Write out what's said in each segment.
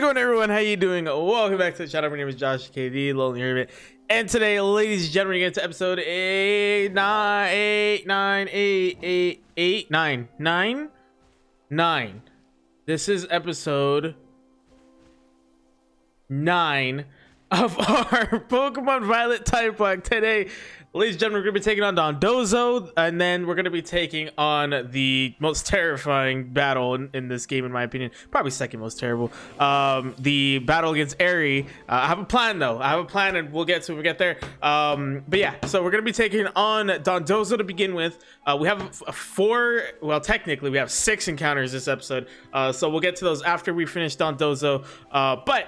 going, everyone? How you doing? Welcome back to the channel. My name is Josh KD, Lonely Hermit, and today, ladies and gentlemen, we get to episode 9. This is episode 9 of our Pokemon Violet Typelocke. Today, ladies and gentlemen, we're going to be taking on Dondozo, and then we're going to be taking on the most terrifying battle in this game, in my opinion. Probably second most terrible. The battle against Airy. I have a plan, though. I have a plan, and we'll get to it when we get there. But yeah, so we're going to be taking on Dondozo to begin with. We have technically, we have 6 encounters this episode. So we'll get to those after we finish Dondozo. But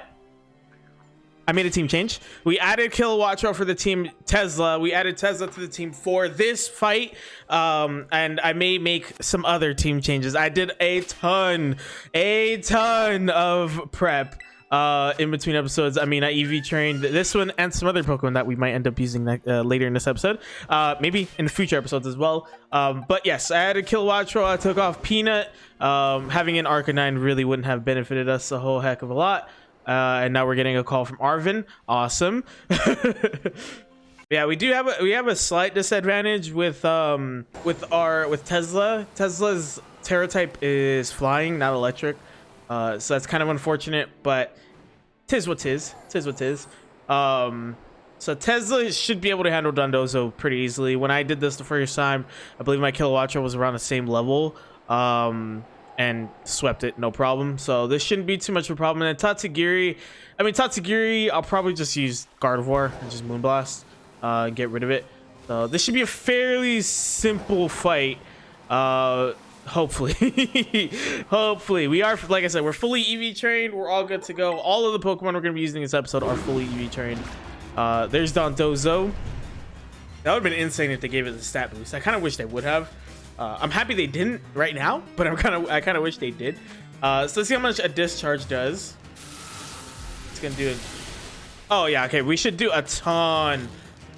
I made a team change. We added Kilowattrel for the team Tesla. We added Tesla to the team for this fight. And I may make some other team changes. I did a ton of prep in between episodes. I mean, I EV trained this one and some other Pokemon that we might end up using later in this episode. Maybe in future episodes as well. But yes, I added Kilowattrel. I took off Peanut. Having an Arcanine really wouldn't have benefited us a whole heck of a lot. And now we're getting a call from Arvin. Awesome. Yeah, we have a slight disadvantage with Tesla. Tesla's Terra type is flying, not electric. So that's kind of unfortunate, but tis what tis. Tis what tis. So Tesla should be able to handle Dondozo pretty easily. When I did this the first time, I believe my Kilowattrel was around the same level. And swept it, no problem. So this shouldn't be too much of a problem. And then Tatsugiri, I'll probably just use Gardevoir and just Moonblast, get rid of it. So this should be a fairly simple fight. Hopefully. Hopefully. We are, like I said, we're fully EV trained. We're all good to go. All of the Pokemon we're going to be using in this episode are fully EV trained. There's Dondozo. That would have been insane if they gave it a stat boost. I kind of wish they would have. I'm happy they didn't right now, but I kind of wish they did. So let's see how much a discharge does. It's gonna do it. Oh yeah, okay. We should do a ton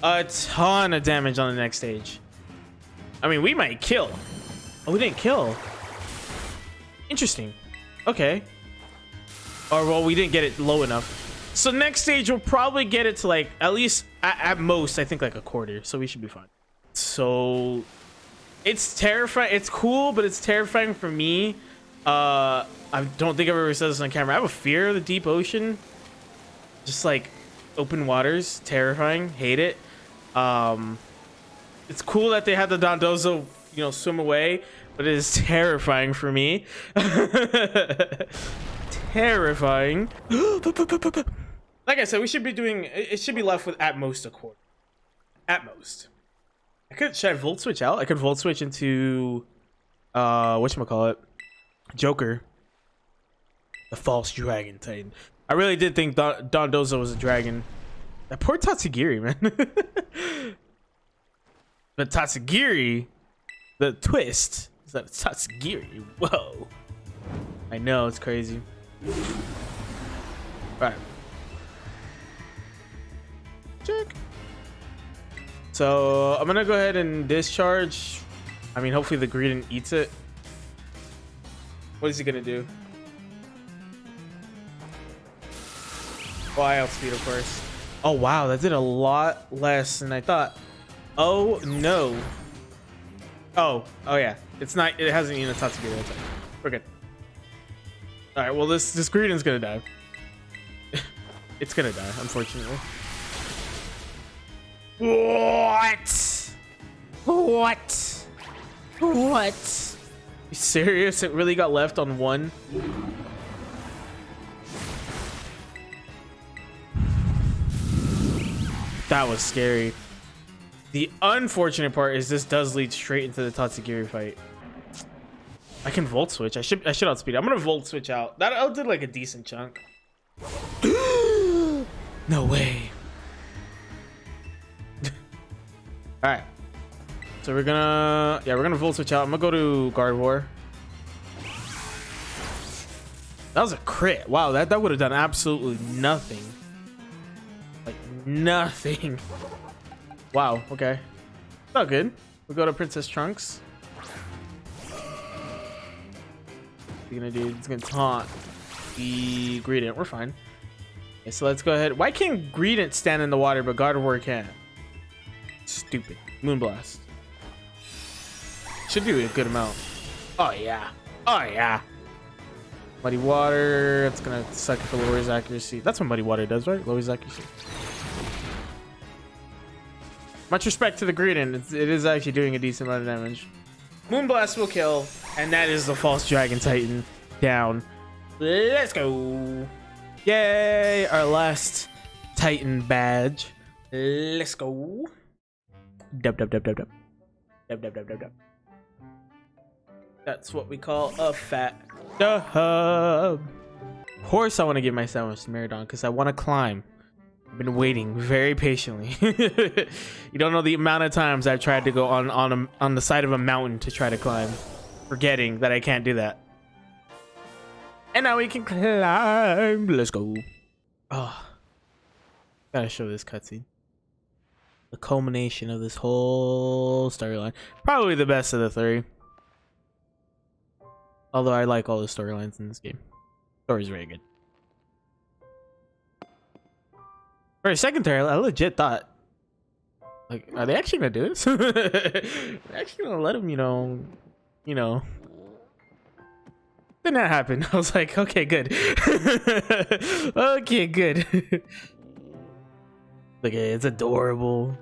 of damage on the next stage. I mean, we might kill. Oh, we didn't kill. Interesting. Okay. Or well, we didn't get it low enough. So next stage we'll probably get it to like at least at most I think like a quarter. So we should be fine. So it's terrifying. It's cool, but it's terrifying for me. I don't think I've ever said this on camera. I have a fear of the deep ocean. Just like open waters, terrifying. Hate it. It's cool that they had the Dondozo, swim away, but it is terrifying for me. Terrifying. Like I said, we should be doing. It should be left with at most a quarter. At most. Should I Volt Switch out? I could Volt Switch into whatchamacallit? Joker. The false dragon titan. I really did think Dondozo was a dragon. That poor Tatsugiri, man. But Tatsugiri, the twist is that it's Tatsugiri. Whoa. I know, it's crazy. Alright. Check. So I'm gonna go ahead and discharge. I mean, hopefully the Greedent eats it. What is he gonna do? Oh, I outspeed, of course. Oh wow, that did a lot less than I thought. Oh no. Oh yeah. It's not. It hasn't eaten a Tatsugiri. That's right. We're good. All right. Well, this Greedent's gonna die. It's gonna die, unfortunately. What? You serious? It really got left on one? That was scary. The unfortunate part is this does lead straight into the Tatsugiri fight. I can Volt Switch. I should outspeed it. I'm gonna Volt Switch out. That did like a decent chunk. No way. All right, so we're gonna Volt Switch out. I'm gonna go to Gardevoir. That was a crit. Wow, that would have done absolutely nothing. Like nothing. Wow. Okay. Not good. We'll go to Princess Trunks. What's he gonna do? He's gonna taunt. the Greedent. We're fine. Okay, so let's go ahead. Why can't Greedent stand in the water, but Gardevoir can? Stupid. Moonblast. Should do a good amount. Oh, yeah. Oh, yeah. Muddy Water. It's going to suck for lowers accuracy. That's what Muddy Water does, right? Lowers accuracy. Much respect to the Greedent. It is actually doing a decent amount of damage. Moonblast will kill. And that is the False Dragon Titan down. Let's go. Yay. Our last Titan badge. Let's go. Dub, dub, dub, dub, dub. Dub, dub, dub, dub, dub. That's what we call a fat dub. Of course I want to give my sandwich to Maridon because I want to climb. I've been waiting very patiently. You don't know the amount of times I've tried to go on the side of a mountain to try to climb, forgetting that I can't do that. And now we can climb. Let's go. Oh, gotta show this cutscene. The culmination of this whole storyline. Probably the best of the three. Although I like all the storylines in this game. Story's very good. For a second there, I legit thought, like, are they actually gonna do this? They're actually gonna let him, you know. Then that happened. I was like, okay, good. Okay, good. Look at it, it's adorable.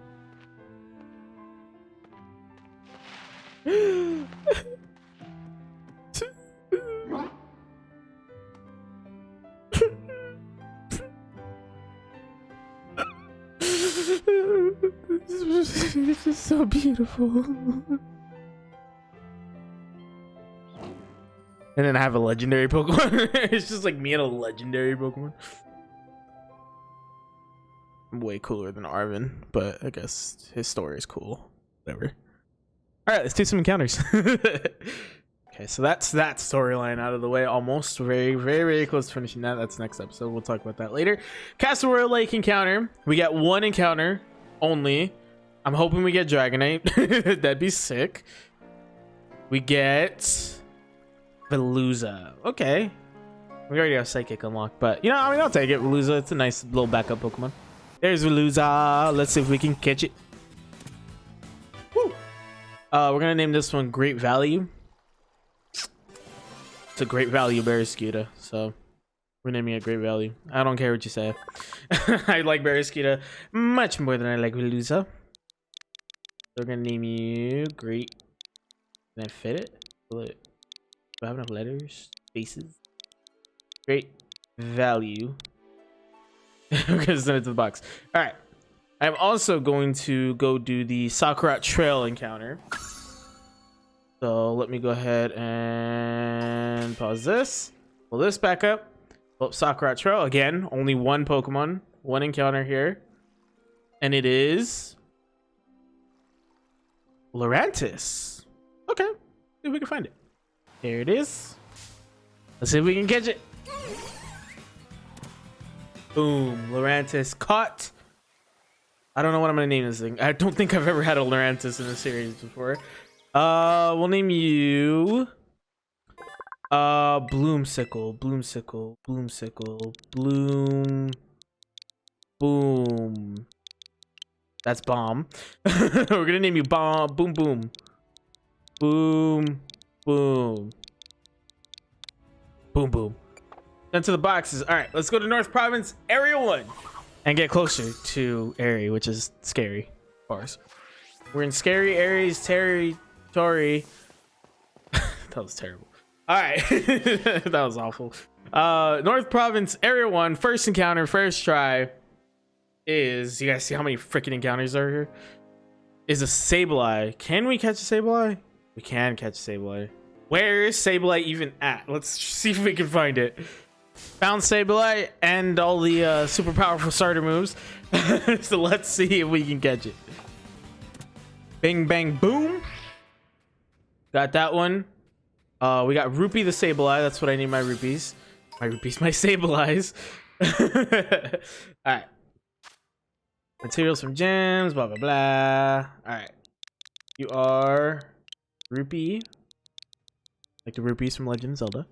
This is so beautiful. And then I have a legendary Pokemon. It's just like me and a legendary Pokemon. I'm way cooler than Arvin, but I guess his story is cool. Whatever. Alright, let's do some encounters. Okay, so that's that storyline out of the way. Almost very, very, very close to finishing that. That's next episode. We'll talk about that later. Castle Royal Lake encounter. We got one encounter only. I'm hoping we get Dragonite. That'd be sick. We get Veluza. Okay. We already have Psychic unlocked, but you know, I mean, I'll take it. Veluza. It's a nice little backup Pokemon. There's Veluza. Let's see if we can catch it. Woo. We're gonna name this one Great Value. It's a Great Value Barraskewda, so we're naming it Great Value. I don't care what you say. I like Barraskewda much more than I like Veluza. So we're gonna name you Great. Can I fit it? Do I have enough letters? Spaces? Great Value. We're gonna send it to the box. All right. I'm also going to go do the Sakura Trail encounter. So let me go ahead and pause this. Pull this back up. Pull up Sakura Trail again. Only one Pokemon, one encounter here, and it is Lurantis. Okay, see if we can find it. There it is. Let's see if we can catch it. Boom, Lurantis caught. I don't know what I'm gonna name this thing. I don't think I've ever had a Lurantis in a series before. We'll name you Bloomsicle. Boom. That's Bomb. We're gonna name you Bomb. Boom. Then to the boxes. All right, let's go to North Province, Area 1, and get closer to Airy, which is scary. Bars. We're in Scary Aries territory. That was terrible. All right. That was awful. North Province, Area 1, first encounter, first try is, you guys see how many freaking encounters are here? Is a Sableye. Can we catch a Sableye? We can catch a Sableye. Where is Sableye even at? Let's see if we can find it. Found Sableye and all the super powerful starter moves. So let's see if we can catch it. Bing, bang, boom. Got that one. We got Rupee the Sableye. That's what I need my rupees. My Sableyes. All right. Materials from gems, blah, blah, blah. All right. You are Rupee. Like the rupees from Legend of Zelda.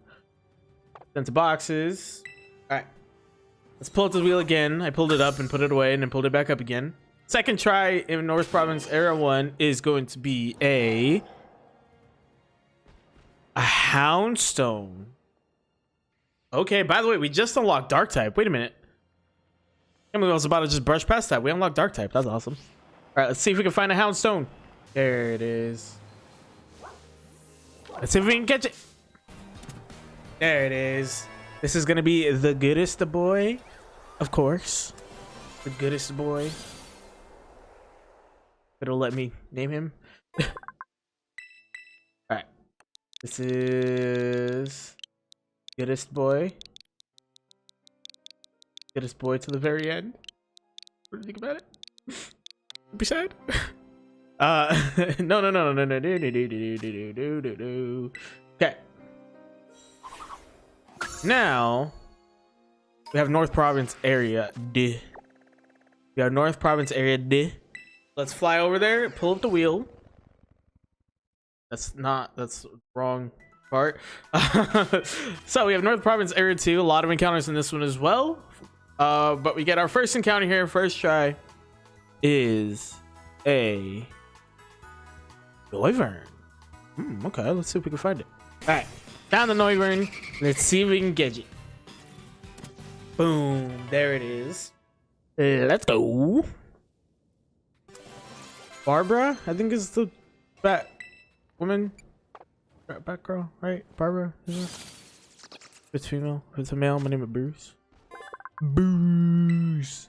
Sent to boxes. All right. Let's pull up the wheel again. I pulled it up and put it away and then pulled it back up again. Second try in North Province Area 1 is going to be a Houndstone. Okay, by the way, we just unlocked Dark type. Wait a minute. I was about to just brush past that. We unlocked Dark type. That's awesome. All right, let's see if we can find a Houndstone. There it is. Let's see if we can catch it. There it is. This is going to be the goodest boy. Of course. The goodest boy. It'll let me name him. All right. This is goodest boy. Goodest boy to the very end. What do you think about it? Be sad. No. Okay. Now we have North Province Area D. We have North Province Area D. Let's fly over there, pull up the wheel. That's the wrong part. So we have North Province Area 2. A lot of encounters in this one as well. But we get our first encounter here. First try is a Wyvern. Okay, let's see if we can find it. All right, found the Wyvern. Let's see if we can get it. Boom, there it is. Let's go. Barbara, I think is the bat woman. Bat girl, right? Barbara. If it's female, if it's a male, my name is Bruce. Bruce.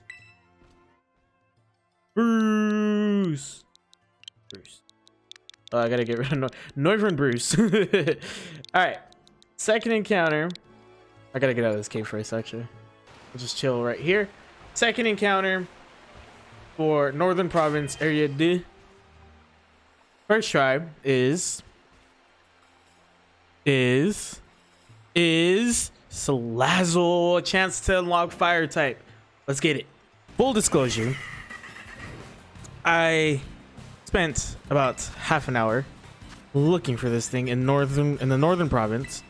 Oh, I gotta get rid of Wyvern Bruce. All right, second encounter. I gotta get out of this cave first, actually. We'll just chill right here. Second encounter for Northern Province Area D. First try is Salazzle. A chance to unlock fire type. Let's get it. Full disclosure, I spent about half an hour looking for this thing in the northern province.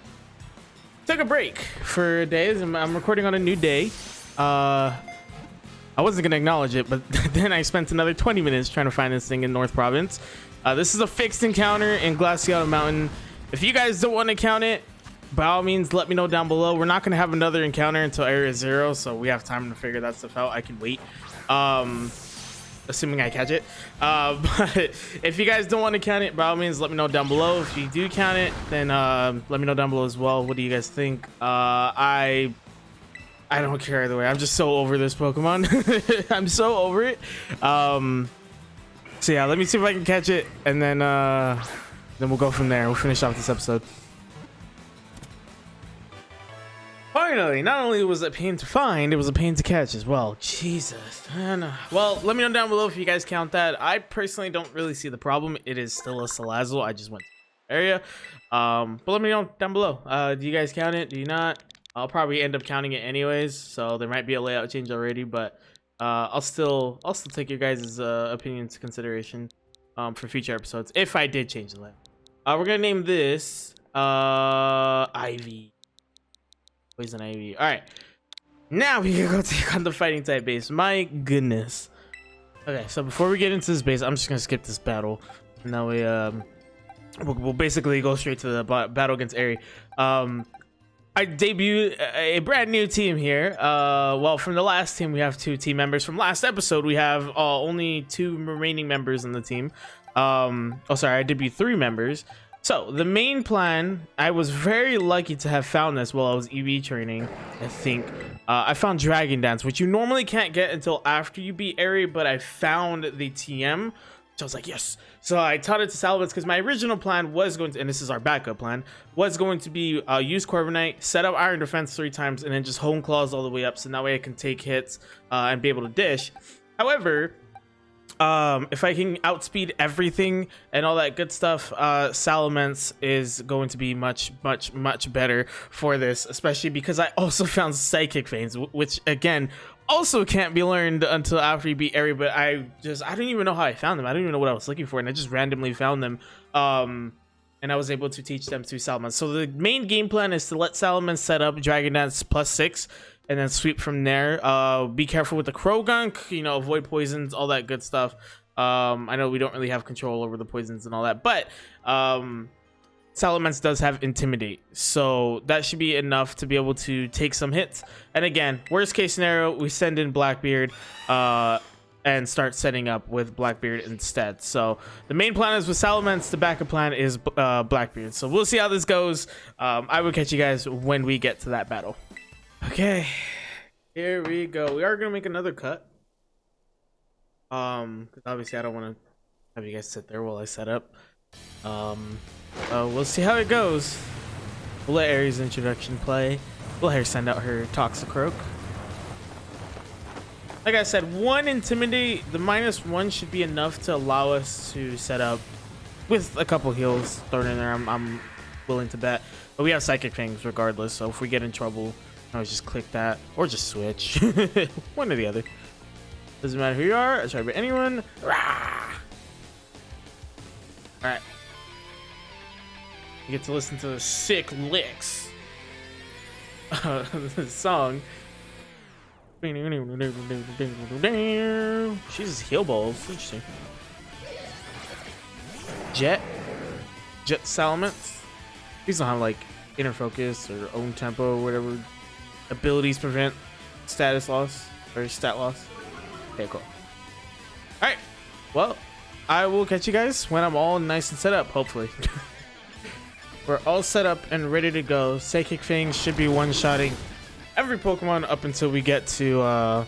Took a break for days. I'm recording on a new day. I wasn't gonna acknowledge it, but then I spent another 20 minutes trying to find this thing in North Province. This is a fixed encounter in Glacial Mountain. If you guys don't want to count it, by all means, let me know down below. We're not gonna have another encounter until Area 0, so we have time to figure that stuff out. I can wait. Assuming I catch it. But if you guys don't want to count it, by all means, let me know down below. If you do count it, then let me know down below as well. What do you guys think? I don't care either way. I'm just so over this Pokemon. I'm so over it. So yeah, let me see if I can catch it, and then we'll go from there. We'll finish off this episode. Finally, not only was it a pain to find, it was a pain to catch as well. Jesus. Well, let me know down below if you guys count that. I personally don't really see the problem. It is still a Salazzle. I just went to the area. But let me know down below. Do you guys count it? Do you not? I'll probably end up counting it anyways, so there might be a layout change already, but I'll still take your guys' opinion into consideration for future episodes if I did change the layout. We're gonna name this Ivy. Poison Ivy. All right, now we can go take on the fighting type base. My goodness. Okay, so before we get into this base, I'm just gonna skip this battle, and now we'll basically go straight to the battle against Aerie. I debuted a brand new team here. Well, from the last team, we have 2 team members. From last episode, we have only 2 remaining members in the team. Oh, sorry, I debuted 3 members. So the main plan, I was very lucky to have found this while I was EV training. I think I found Dragon Dance, which you normally can't get until after you beat Aerie, but I found the TM. So I was like, yes. So I taught it to Salamence because my original plan was going to, and this is our backup plan, was going to be use Corviknight, set up Iron Defense 3 times, and then just Home Claws all the way up. So that way I can take hits and be able to dish. However, if I can outspeed everything and all that good stuff, Salamence is going to be much better for this, especially because I also found Psychic Veins, which again also can't be learned until after you beat Aerie, but I don't even know how I found them. I don't even know what I was looking for, and I just randomly found them. And and I was able to teach them to Salamence. So the main game plan is to let Salamence set up Dragon Dance +6 and then sweep from there. Be careful with the Krogunk, you know, avoid poisons, all that good stuff. I know we don't really have control over the poisons and all that, but Salamence does have Intimidate, so that should be enough to be able to take some hits. And again, worst case scenario, we send in Blackbeard and start setting up with Blackbeard instead. So the main plan is with Salamence, the backup plan is Blackbeard. So we'll see how this goes. I will catch you guys when we get to that battle. Okay, here we go. We are gonna make another cut. Because obviously I don't want to have you guys sit there while I set up. We'll see how it goes. We'll let Aries' introduction play. We'll let her send out her Toxicroak. Like I said, 1 Intimidate, the -1 should be enough to allow us to set up with a couple heals thrown in there. I'm willing to bet. But we have Psychic Fangs regardless, so if we get in trouble, I always just click that or just switch. One or the other. Doesn't matter who you are. Sorry, but anyone. Rah! All right. You get to listen to the sick licks. The song. She's heal balls. Interesting. Jet Salamence. These don't have like inner focus or own tempo or whatever. Abilities prevent status loss or stat loss. Okay, cool. All right. Well, I will catch you guys when I'm all nice and set up, hopefully. We're all set up and ready to go. Psychic Fangs should be one-shotting every Pokemon up until we get to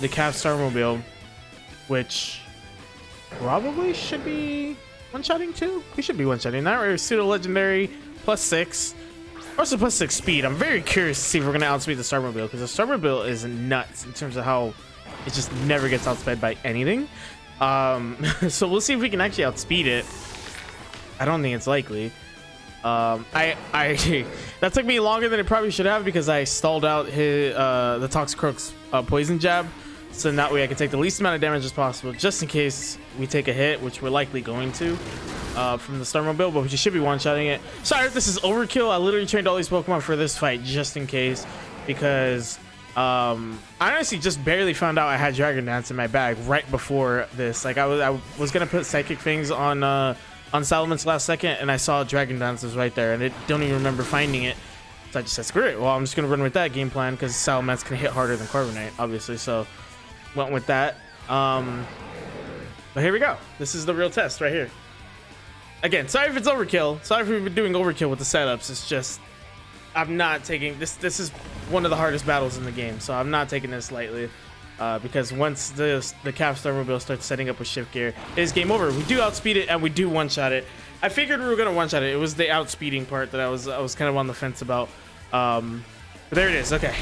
the Calf Starmobile, which probably should be one-shotting too. We should be one-shotting that. We're pseudo legendary +6. Also +6 speed. I'm very curious to see if we're gonna outspeed the Starmobile, because the Starmobile is nuts in terms of how it just never gets outsped by anything. So we'll see if we can actually outspeed it. I don't think it's likely. That took me longer than it probably should have because I stalled out the Toxicroak's poison jab, so that way I can take the least amount of damage as possible, just in case we take a hit, which we're likely going to from the Starmobile, but we should be one-shotting it. Sorry if this is overkill. I literally trained all these Pokemon for this fight just in case, because I honestly just barely found out I had Dragon Dance in my bag right before this. Like I was gonna put Psychic Fangs on Salamence last second, and I saw Dragon Dance was right there, and I don't even remember finding it. So I just said, screw it. Well, I'm just gonna run with that game plan because Salamence can hit harder than Carbonite, obviously. So went with that. But here we go. This is the real test right here. Again, sorry if it's overkill. Sorry if we've been doing overkill with the setups. It's just I'm not taking this. This is one of the hardest battles in the game, so I'm not taking this lightly. Because once the Calf Starmobile starts setting up with shift gear, it is game over. We do outspeed it and we do one-shot it. I figured we were gonna one-shot it. It was the outspeeding part that I was kind of on the fence about. But there it is. Okay.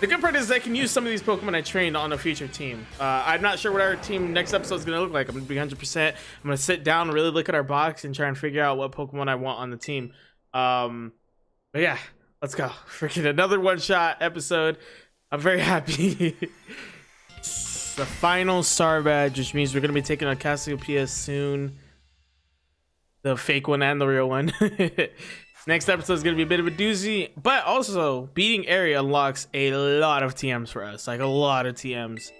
The good part is I can use some of these Pokemon I trained on a future team. I'm not sure what our team next episode is gonna look like. I'm gonna be 100%. I'm gonna sit down and really look at our box and try and figure out what Pokemon I want on the team. But yeah, let's go. Freaking another one-shot episode. I'm very happy. The final Star Badge, which means we're going to be taking on Cassiopeia soon. The fake one and the real one. Next episode is going to be a bit of a doozy, but also beating Area unlocks a lot of TMs for us. Like a lot of TMs.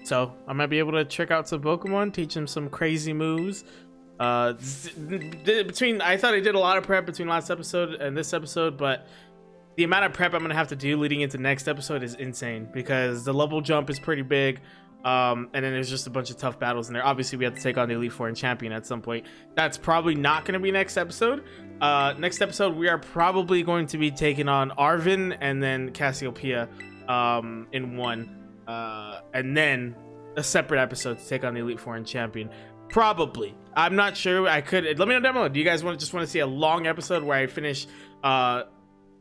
So I might be able to trick out some Pokemon, teach them some crazy moves. I thought I did a lot of prep between last episode and this episode, but the amount of prep I'm gonna have to do leading into next episode is insane because the level jump is pretty big, and then there's just a bunch of tough battles in there. Obviously we have to take on the Elite Four and Champion at some point. That's probably not gonna be next episode. Next episode we are probably going to be taking on Arven and then Cassiopeia in one, and then a separate episode to take on the Elite Four and Champion. Probably. I'm not sure. I could let me know down below. Do you guys just want to see a long episode where I finish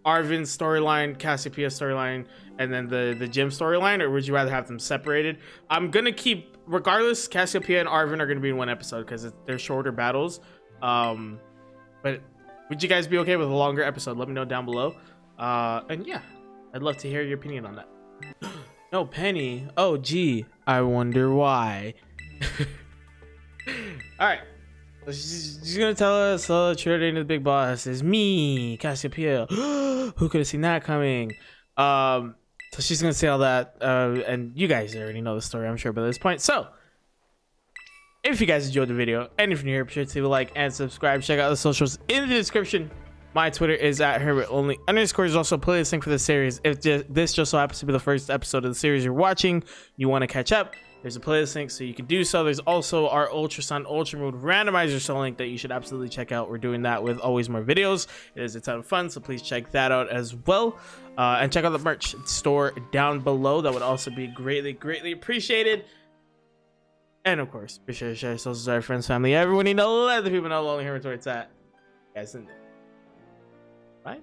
Arven's storyline, Cassiopeia storyline, and then the gym storyline, or would you rather have them separated? I'm gonna keep, regardless, Cassiopeia and Arven are gonna be in one episode because they're shorter battles. But would you guys be okay with a longer episode? Let me know down below. And yeah, I'd love to hear your opinion on that. No, Penny. Oh gee, I wonder why. All right, So she's gonna tell us the traitor to the big boss is me, Cassiopeia. Who could have seen that coming? So she's gonna say all that, and you guys already know the story, I'm sure, by this point. So if you guys enjoyed the video and if you're new here, be sure to leave a like and subscribe. Check out the socials in the description. My Twitter is @HerbertOnly_. There's also a playlist link for the series. If this just so happens to be the first episode of the series you're watching, you want to catch up, there's a playlist link so you can do so. There's also our Ultrasound Ultra Mode randomizer cell link that you should absolutely check out. We're doing that with always more videos. It is a ton of fun, so please check that out as well. And check out the merch store down below. That would also be greatly appreciated. And of course, be sure to share socials with our friends, family, everyone you know. Let the people know lonely hermits where it's at. Guys, bye.